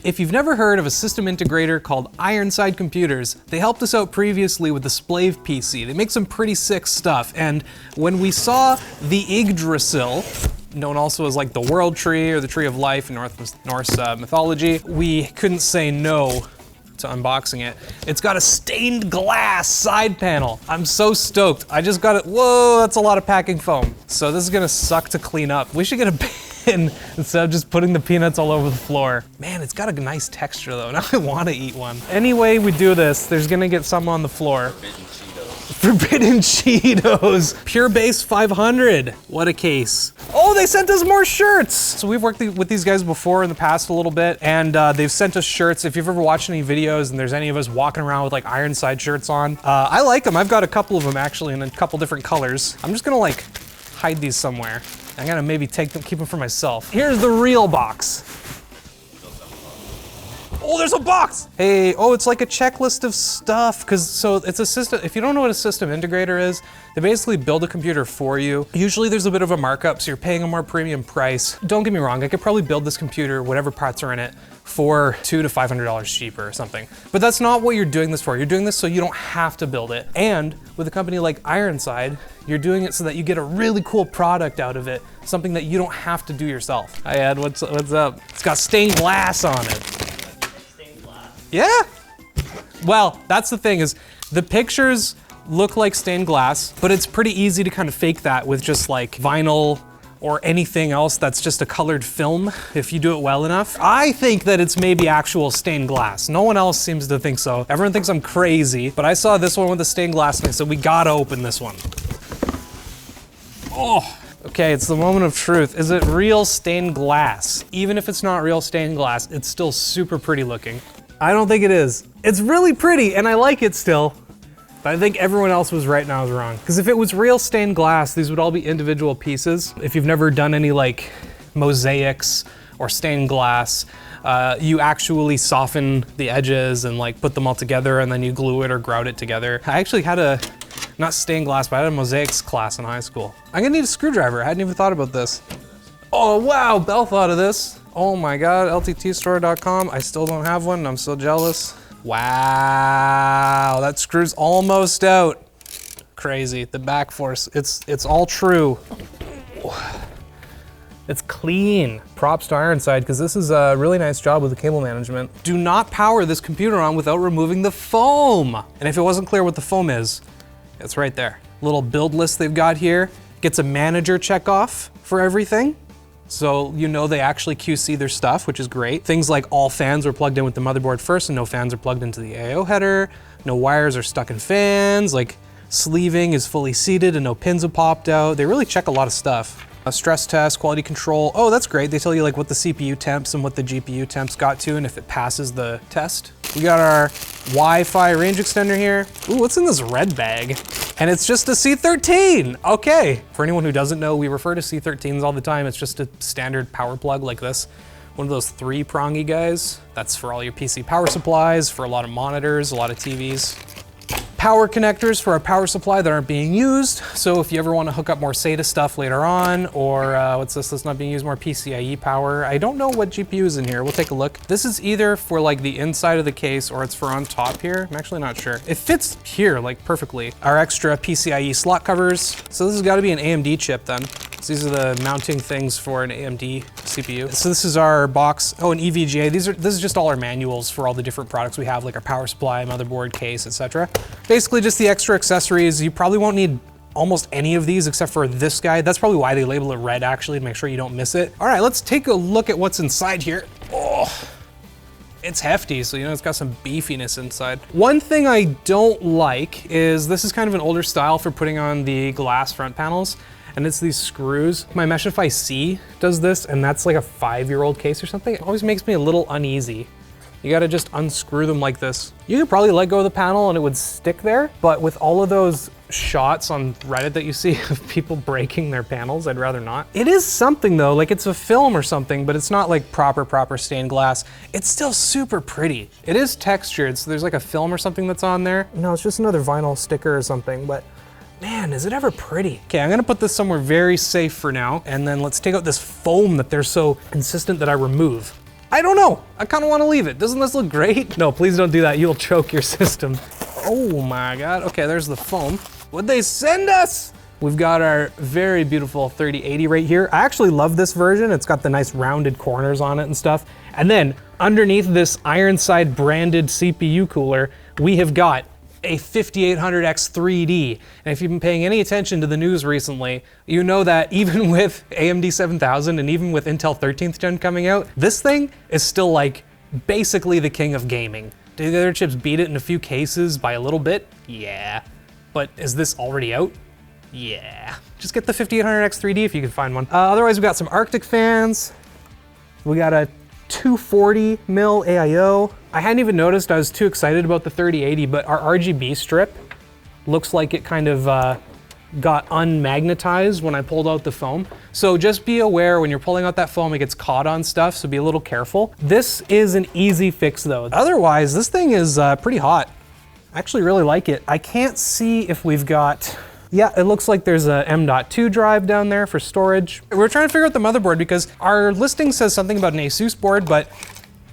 If you've never heard of a system integrator called Ironside Computers, they helped us out previously with the Plouffe PC. They make some pretty sick stuff, and when we saw the Yggdrasil, known also as like the world tree or the tree of life in Norse mythology, we couldn't say no to unboxing it. It's got a stained glass side panel. I'm so stoked. I just got it. Whoa, that's a lot of packing foam. So this is gonna suck to clean up. We should get a bin instead of just putting the peanuts all over the floor. Man, it's got a nice texture though. Now I wanna eat one. Any way we do this, there's gonna get some on the floor. Forbidden Cheetos. Pure Base 500. What a case. Oh, they sent us more shirts. So we've worked with these guys before in the past a little bit, and they've sent us shirts. If you've ever watched any videos and there's any of us walking around with like Ironside shirts on, I like them. I've got a couple of them actually in a couple different colors. I'm just gonna like hide these somewhere. I'm gonna maybe take them, keep them for myself. Here's the real box. Oh, there's a box! Hey, oh, it's like a checklist of stuff, so it's a system, if you don't know what a system integrator is, they basically build a computer for you. Usually there's a bit of a markup, so you're paying a more premium price. Don't get me wrong, I could probably build this computer, whatever parts are in it, for $200 to $500 cheaper or something. But that's not what you're doing this for. You're doing this so you don't have to build it. And with a company like Ironside, you're doing it so that you get a really cool product out of it, something that you don't have to do yourself. Hi Ed, what's up? It's got stained glass on it. Yeah. Well, that's the thing is the pictures look like stained glass, but it's pretty easy to kind of fake that with just like vinyl or anything else that's just a colored film if you do it well enough. I think that it's maybe actual stained glass. No one else seems to think so. Everyone thinks I'm crazy, but I saw this one with the stained glass and I said, we gotta open this one. Oh. Okay, it's the moment of truth. Is it real stained glass? Even if it's not real stained glass, it's still super pretty looking. I don't think it is. It's really pretty and I like it still, but I think everyone else was right and I was wrong. Because if it was real stained glass, these would all be individual pieces. If you've never done any like mosaics or stained glass, you actually soften the edges and like put them all together and then you glue it or grout it together. I actually had not stained glass, but I had a mosaics class in high school. I'm gonna need a screwdriver. I hadn't even thought about this. Oh wow, Belle thought of this. Oh my God, lttstore.com. I still don't have one, I'm so jealous. Wow, that screw's almost out. Crazy, the back force, it's all true. It's clean. Props to Ironside, because this is a really nice job with the cable management. Do not power this computer on without removing the foam. And if it wasn't clear what the foam is, it's right there. Little build list they've got here. Gets a manager check off for everything. So you know they actually QC their stuff, which is great. Things like all fans are plugged in with the motherboard first and no fans are plugged into the AO header. No wires are stuck in fans, like sleeving is fully seated and no pins have popped out. They really check a lot of stuff. A stress test, quality control. Oh, that's great. They tell you like what the CPU temps and what the GPU temps got to and if it passes the test. We got our Wi-Fi range extender here. Ooh, what's in this red bag? And it's just a C13, okay. For anyone who doesn't know, we refer to C13s all the time. It's just a standard power plug like this. One of those 3-prongy guys. That's for all your PC power supplies, for a lot of monitors, a lot of TVs. Power connectors for our power supply that aren't being used. So if you ever want to hook up more SATA stuff later on, or what's this that's not being used, more PCIe power. I don't know what GPU is in here, we'll take a look. This is either for like the inside of the case or it's for on top here. I'm actually not sure. It fits here like perfectly. Our extra PCIe slot covers. So this has got to be an AMD chip then. So these are the mounting things for an AMD CPU. So this is our box. Oh, an EVGA. This is just all our manuals for all the different products we have, like our power supply, motherboard, case, etc. Basically just the extra accessories. You probably won't need almost any of these except for this guy. That's probably why they label it red actually, to make sure you don't miss it. All right, let's take a look at what's inside here. Oh, it's hefty, so you know it's got some beefiness inside. One thing I don't like is this is kind of an older style for putting on the glass front panels. And it's these screws. My Meshify C does this, and that's like a 5-year-old case or something. It always makes me a little uneasy. You gotta just unscrew them like this. You could probably let go of the panel and it would stick there, but with all of those shots on Reddit that you see of people breaking their panels, I'd rather not. It is something though, like it's a film or something, but it's not like proper stained glass. It's still super pretty. It is textured, so there's like a film or something that's on there. No, it's just another vinyl sticker or something, but man, is it ever pretty. Okay, I'm gonna put this somewhere very safe for now, and then let's take out this foam that they're so insistent that I remove. I don't know. I kind of want to leave it. Doesn't this look great? No, please don't do that. You'll choke your system. Oh my God. Okay, there's the foam. What'd they send us? We've got our very beautiful 3080 right here. I actually love this version. It's got the nice rounded corners on it and stuff. And then underneath this Ironside branded CPU cooler, we have got a 5800X 3D. And if you've been paying any attention to the news recently, you know that even with AMD 7000 and even with Intel 13th gen coming out, this thing is still like basically the king of gaming. Do the other chips beat it in a few cases by a little bit? Yeah. But is this already out? Yeah. Just get the 5800X 3D if you can find one. Otherwise, we've got some Arctic fans. We got a 240 mil AIO. I hadn't even noticed, I was too excited about the 3080, but our RGB strip looks like it kind of got unmagnetized when I pulled out the foam. So just be aware when you're pulling out that foam, it gets caught on stuff, so be a little careful. This is an easy fix though. Otherwise, this thing is pretty hot. I actually really like it. I can't see if we've got, yeah, it looks like there's a M.2 drive down there for storage. We're trying to figure out the motherboard because our listing says something about an Asus board, but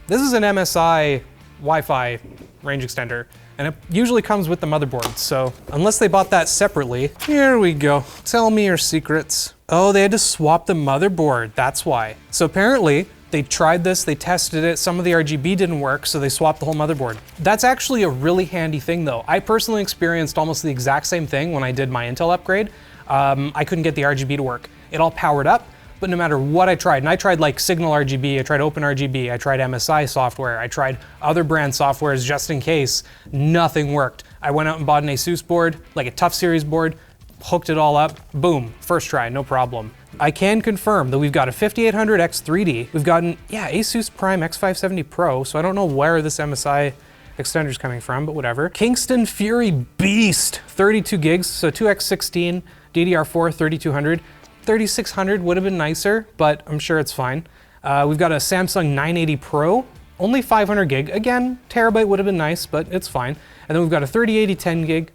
this is an MSI Wi-Fi range extender, and it usually comes with the motherboard. So unless they bought that separately, here we go. Tell me your secrets. Oh, they had to swap the motherboard. That's why. So apparently they tried this, they tested it, some of the RGB didn't work, so they swapped the whole motherboard. That's actually a really handy thing though. I personally experienced almost the exact same thing when I did my Intel upgrade. I couldn't get the RGB to work. It all powered up, but no matter what I tried, and I tried like Signal RGB, I tried Open RGB, I tried MSI software, I tried other brand softwares just in case, nothing worked. I went out and bought an Asus board, like a Tough Series board, hooked it all up, boom, first try, no problem. I can confirm that we've got a 5800X 3D. We've gotten, yeah, Asus Prime X570 Pro, so I don't know where this MSI extender is coming from, but whatever. Kingston Fury Beast, 32 gigs, so 2x16, DDR4 3200. 3600 would have been nicer, but I'm sure it's fine. We've got a Samsung 980 Pro, only 500 gig. Again, terabyte would have been nice, but it's fine. And then we've got a 3080 10 gig.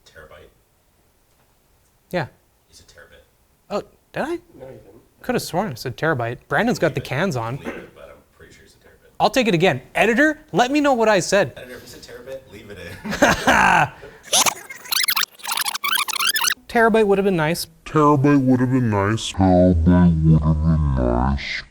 Terabyte? Yeah. You said terabit. Oh, did I? No, you didn't. Could have sworn I said terabyte. Brandon's got the cans on. Leave it, but I'm pretty sure you said terabit. I'll take it again. Editor, let me know what I said. Editor, if you said terabit, leave it in. Terabyte would have been nice. Terabyte would have been nice.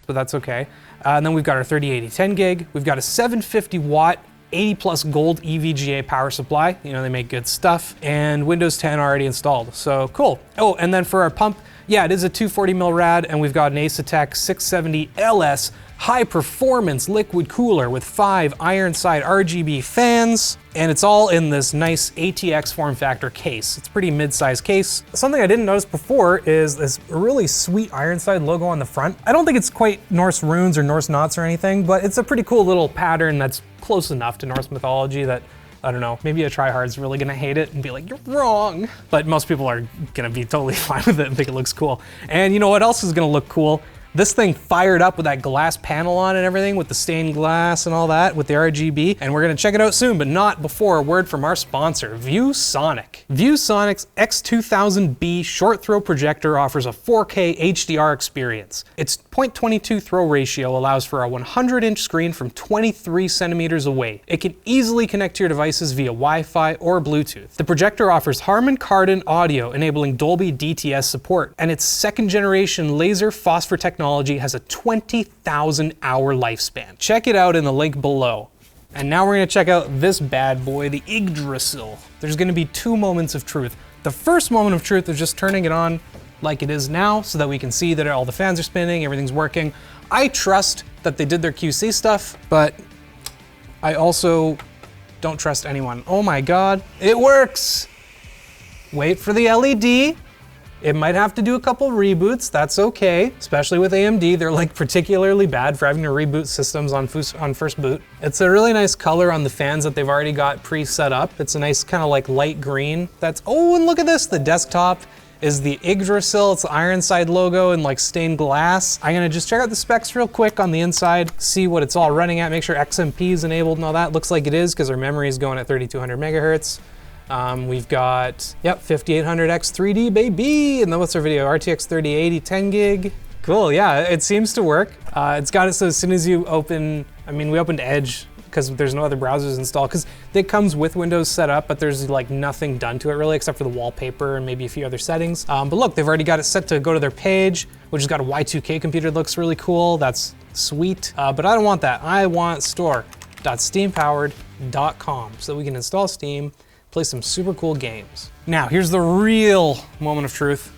But that's okay. And then we've got our 3080 10 gig. We've got a 750 watt, 80 plus gold EVGA power supply. You know, they make good stuff. And Windows 10 already installed, so cool. Oh, and then for our pump, yeah, it is a 240 mil rad, and we've got an Asetek 670 LS high performance liquid cooler with 5 Ironside RGB fans, and it's all in this nice ATX form factor case. It's a pretty mid-sized case. Something I didn't notice before is this really sweet Ironside logo on the front. I don't think it's quite Norse runes or Norse knots or anything, but it's a pretty cool little pattern that's close enough to Norse mythology that, I don't know, maybe a tryhard's really gonna hate it and be like, you're wrong. But most people are gonna be totally fine with it and think it looks cool. And you know what else is gonna look cool? This thing fired up with that glass panel on and everything, with the stained glass and all that, with the RGB, and we're gonna check it out soon, but not before a word from our sponsor, Viewsonic. Viewsonic's X2000B short throw projector offers a 4K HDR experience. Its 0.22 throw ratio allows for a 100-inch screen from 23 centimeters away. It can easily connect to your devices via Wi-Fi or Bluetooth. The projector offers Harman Kardon audio, enabling Dolby DTS support, and its second-generation laser phosphor technology has a 20,000 hour lifespan. Check it out in the link below. And now we're gonna check out this bad boy, the Yggdrasil. There's gonna be 2 moments of truth. The first moment of truth is just turning it on like it is now so that we can see that all the fans are spinning, everything's working. I trust that they did their QC stuff, but I also don't trust anyone. Oh my God, it works. Wait for the LED. It might have to do a couple reboots, that's okay, especially with AMD. They're like particularly bad for having to reboot systems on first boot. It's a really nice color on the fans that they've already got pre-set up. It's a nice kind of like light green. That's, oh, and look at this, the desktop is the Yggdrasil. It's the Ironside logo in like stained glass. I'm gonna just check out the specs real quick on the inside, see what it's all running at, make sure XMP is enabled and all that. Looks like it is because our memory is going at 3200 megahertz. We've got, yep, 5800X 3D, baby! And then what's our video? RTX 3080 10 gig. Cool, yeah, it seems to work. It's got it so as soon as you open, I mean, we opened Edge because there's no other browsers installed, because it comes with Windows set up, but there's like nothing done to it really except for the wallpaper and maybe a few other settings. But look, they've already got it set to go to their page, which has got a Y2K computer that looks really cool. That's sweet, but I don't want that. I want store.steampowered.com so that we can install Steam, play some super cool games. Now, here's the real moment of truth.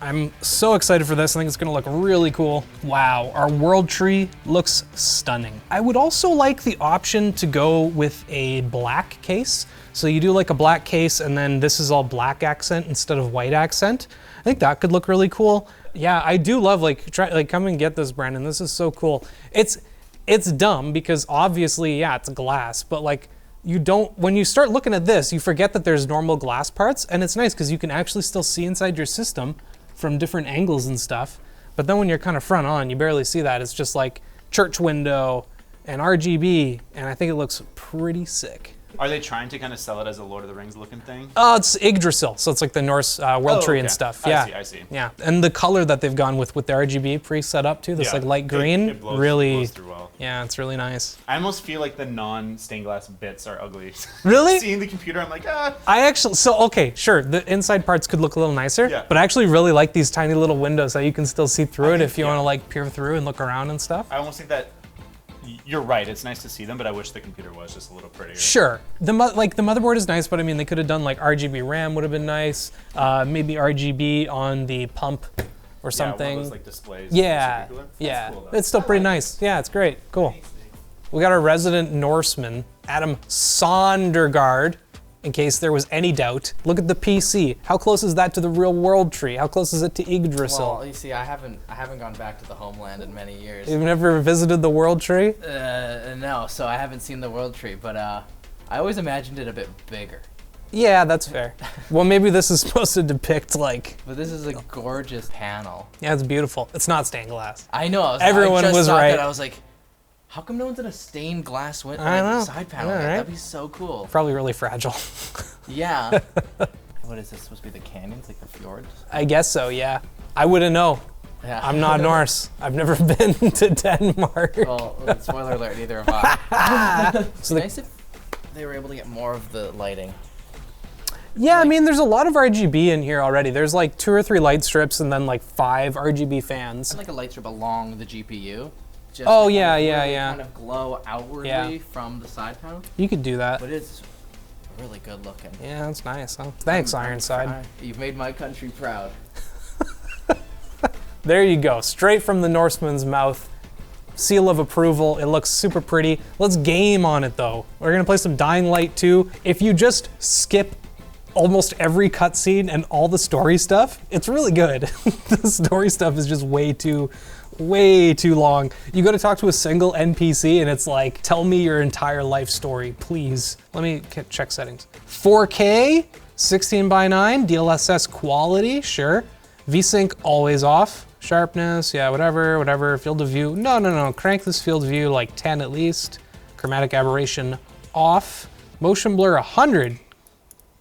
I'm so excited for this. I think it's gonna look really cool. Wow, our world tree looks stunning. I would also like the option to go with a black case. So you do like a black case and then this is all black accent instead of white accent. I think that could look really cool. Yeah, I do love come and get this, Brandon. This is so cool. It's dumb because obviously, yeah, it's glass, but like when you start looking at this, you forget that there's normal glass parts, and it's nice because you can actually still see inside your system from different angles and stuff. But then when you're kind of front on, you barely see that. It's just like church window and RGB, and I think it looks pretty sick. Are they trying to kind of sell it as a Lord of the Rings looking thing? It's Yggdrasil, so it's like the Norse world tree and stuff. Yeah, I see. Yeah, and the color that they've gone with the RGB pre-set up too, this like light green, it blows, really, blows through well. Yeah, it's really nice. I almost feel like the non-stained glass bits are ugly. Really? Seeing the computer, I'm like, ah. Okay, sure, the inside parts could look a little nicer, Yeah. but I actually really like these tiny little windows that you can still see through it if you want to like peer through and look around and stuff. I almost think that you're right. It's nice to see them, but I wish the computer was just a little prettier. Sure, the motherboard is nice, but I mean they could have done like RGB RAM would have been nice. Maybe RGB on the pump or something. Yeah, one of those like displays. Yeah, That's yeah, cool, though. it's still pretty nice. Yeah, it's great, cool. We got our resident Norseman, Adam Sondergaard, in case there was any doubt. Look at the PC. How close is that to the real world tree? How close is it to Yggdrasil? Well, you see, I haven't gone back to the homeland in many years. You've never visited the world tree? No, so I haven't seen the world tree, but I always imagined it a bit bigger. Yeah, that's fair. Well, maybe this is supposed to depict like... But this is a gorgeous panel. Yeah, it's beautiful. It's not stained glass. I know. Everyone I just was thought right. That. I was like, how come no one's in a stained glass side panel? I know, right? That'd be so cool. Probably really fragile. Yeah. What is this supposed to be? The canyons, like the fjords? I guess so, yeah. I wouldn't know. Yeah. I'm not Norse. I've never been to Denmark. Well, spoiler alert, neither have I. It's nice if they were able to get more of the lighting. Yeah, I mean, there's a lot of RGB in here already. There's like 2 or 3 light strips and then like 5 RGB fans. Like a light strip along the GPU. Just Oh, to yeah, kind of yeah, really yeah. kind of glow outwardly from the side panel. You could do that. But it's really good looking. Yeah, that's nice. Huh? Thanks, Ironside. You've made my country proud. There you go, straight from the Norseman's mouth. Seal of approval. It looks super pretty. Let's game on it though. We're gonna play some Dying Light 2. If you just skip almost every cutscene and all the story stuff, it's really good. The story stuff is just way too long. You go to talk to a single NPC and it's like, tell me your entire life story, please. Let me check settings. 4K, 16:9, DLSS quality, sure. VSync always off. Sharpness, yeah, whatever. Field of view, no. Crank this field of view like 10 at least. Chromatic aberration off. Motion blur 100.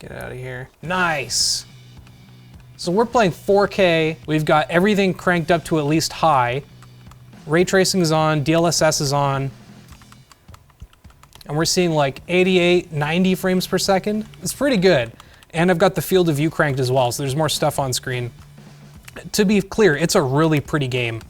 Get out of here. Nice. So we're playing 4K. We've got everything cranked up to at least high. Ray tracing is on, DLSS is on. And we're seeing like 88, 90 frames per second. It's pretty good. And I've got the field of view cranked as well, so there's more stuff on screen. To be clear, it's a really pretty game.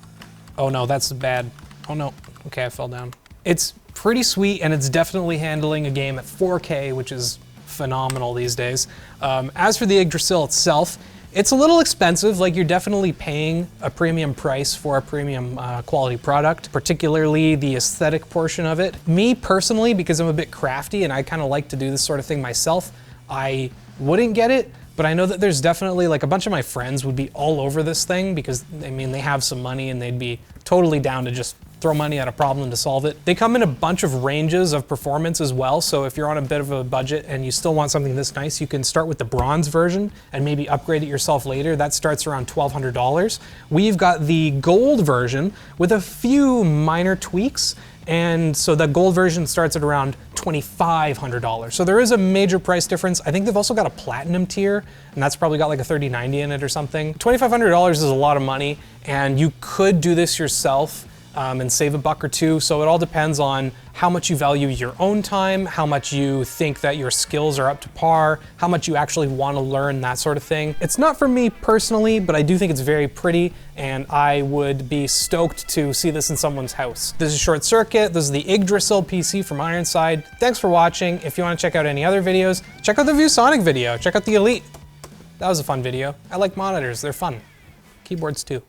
Oh no, that's bad. Oh no, okay, I fell down. It's pretty sweet and it's definitely handling a game at 4K, which is phenomenal these days. As for the Yggdrasil itself, it's a little expensive, like you're definitely paying a premium price for a premium quality product, particularly the aesthetic portion of it. Me personally, because I'm a bit crafty and I kind of like to do this sort of thing myself, I wouldn't get it, but I know that there's definitely, like a bunch of my friends would be all over this thing because, I mean, they have some money and they'd be totally down to just throw money at a problem to solve it. They come in a bunch of ranges of performance as well, so if you're on a bit of a budget and you still want something this nice, you can start with the bronze version and maybe upgrade it yourself later. That starts around $1,200. We've got the gold version with a few minor tweaks, and so the gold version starts at around $2,500. So there is a major price difference. I think they've also got a platinum tier, and that's probably got like a 3090 in it or something. $2,500 is a lot of money, and you could do this yourself and save $1 or $2. So it all depends on how much you value your own time, how much you think that your skills are up to par, how much you actually want to learn, that sort of thing. It's not for me personally, but I do think it's very pretty, and I would be stoked to see this in someone's house. This is ShortCircuit. This is the Yggdrasil PC from Ironside. Thanks for watching. If you want to check out any other videos, check out the Viewsonic video. Check out the Elite. That was a fun video. I like monitors. They're fun. Keyboards too.